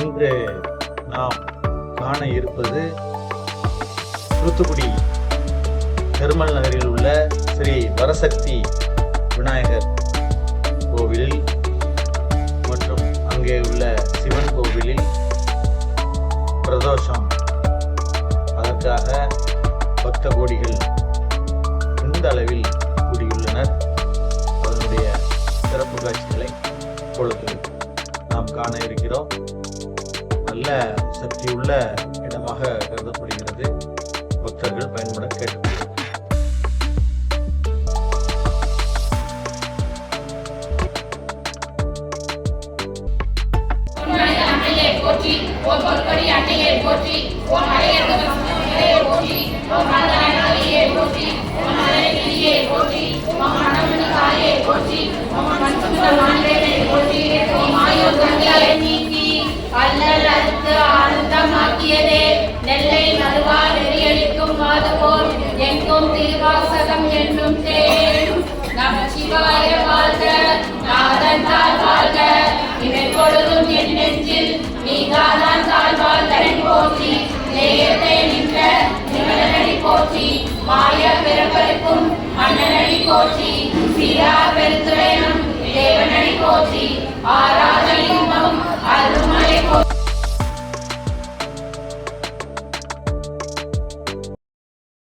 இன்று நாம் காண இருப்பது தூத்துக்குடி திருமல் நகரில் உள்ள ஸ்ரீ வரசக்தி விநாயகர் கோவிலில் மற்றும் அங்கே உள்ள சிவன் கோவிலில் பிரதோஷம். அதற்காக பக்த கோடிகள் இந்த அளவில் கூடியுள்ளனர். அதனுடைய சிறப்பு காட்சிகளை இப்பொழுது நாம் காண இருக்கிறோம். நல்ல சக்தியுள்ள இடமாக கருதப்படுகிறது. பக்தர்கள் பயன்பட கேட்டுக்கொள்கிறோம். நெல்லை நல்வார் எரியளிக்கும் மாதவோர் எங்கும் திருவாசகம் என்னும் தேன் நமச்சிவாய வாழ்க நாதன் தாழ் வாழ்க இவை பொழுதும் என் நெஞ்சில் நீதான் தாழ் வாழ்தனை போற்றி நேயத்தை நின்ற நிமலனடி போற்றி மாய பிறப்பருக்கும் அண்ணனடி போற்றி சீரா பெருத்துறை